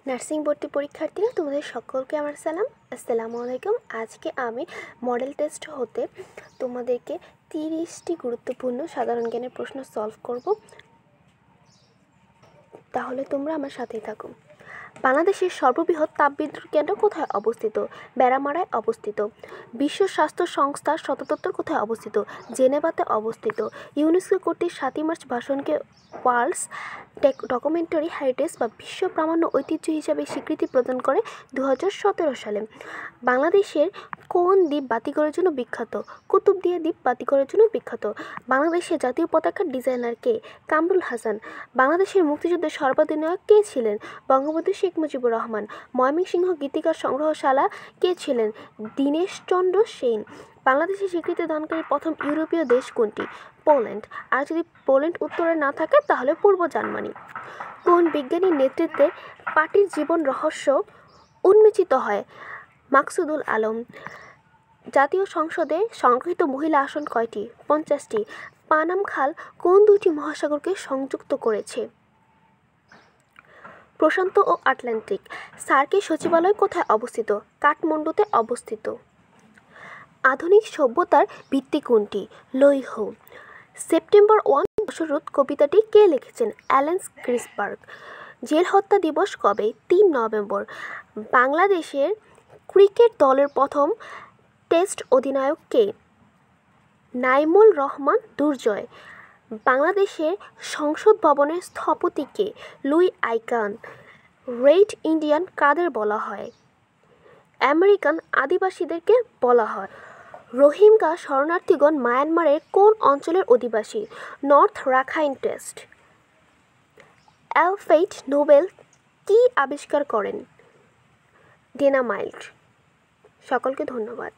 Nursing ভর্তি পরীক্ষার্থীরা তোমাদের সকলকে আমার সালাম। আসসালামু আলাইকুম। আজকে আমি মডেল টেস্ট হতে তোমাদেরকে 30টি গুরুত্বপূর্ণ সাধারণ জ্ঞানের প্রশ্ন সলভ করব। তাহলে তোমরা আমার সাথেই থাকো। বাংলাদেশের সর্ববৃহৎ তাপবিদ্যুৎ কেন্দ্র কোথায় অবস্থিত? ব্যারামারায় অবস্থিত। বিশ্ব স্বাস্থ্য সংস্থার সদর দপ্তর কোথায় অবস্থিত? জেনেভাতে অবস্থিত। ইউনেস্কো কর্তৃক 7 মার্চ ভাষণকে ওয়ার্ল্ডস ডকুমেন্টারি হেরিটেজ বা বিশ্ব প্রামাণ্য ঐতিহ্য হিসাবে স্বীকৃতি প্রদান করে 2017 সালে। বাংলাদেশের কোন দ্বীপ বাতিঘরের জন্য বিখ্যাত? কুতুবদিয়া দ্বীপ বাতিঘরের জন্য বিখ্যাত। বাংলাদেশের জাতীয় পতাকার ডিজাইনার কে? কামরুল হাসান। বাংলাদেশের মুক্তিযুদ্ধের সর্বাধিনায়ক কে ছিলেন? বঙ্গবন্ধু শেখ মুজিবুর রহমান। ময়মনসিংহ গীতিকার সংগ্রহশালা কে ছিলেন? দীনেশচন্দ্র সেন। বাংলাদেশের স্বীকৃতি দানকারী প্রথম ইউরোপীয় দেশ কোনটি? পোল্যান্ড। আর যদি পোল্যান্ড উত্তরে না থাকে তাহলে পূর্ব জার্মানি। কোন বিজ্ঞানীর নেতৃত্বে পার্টির জীবন রহস্য উন্মোচিত হয়? মাকসুদুল আলম। জাতীয় সংসদে সংগৃহীত মহিলা আসন কয়টি? 50টি। পানাম খাল কোন দুইটি মহাসাগরকে সংযুক্ত করেছে? প্রশান্ত ও আটলান্টিক। সার্কের সচিবালয় কোথায় অবস্থিত? কাঠমান্ডুতে অবস্থিত। আধুনিক সভ্যতার ভিত্তি কোনটি? লৌহ। সেপ্টেম্বর 1 বসরত কবিতাটি কে লিখেছেন? অ্যালেন গ্রিসবার্গ। জেল হত্যা দিবস কবে? 3 নভেম্বর। বাংলাদেশের ক্রিকেট দলের প্রথম টেস্ট অধিনায়ক কে? নাইমুল রহমান দুর্জয়। বাংলাদেশের সংসদ ভবনের স্থপতি কে? Louis I Kahn. রেড ইন্ডিয়ান কাদের বলা হয়? আমেরিকান আদিবাসীদেরকে বলা হয়। রোহিঙ্গা শরণার্থীগণ মায়ানমারের কোন অঞ্চলের অধিবাসী? North Rakhine state. Alfred Nobel কি আবিষ্কার করেন? ডিনামাইট। সকলকে ধন্যবাদ।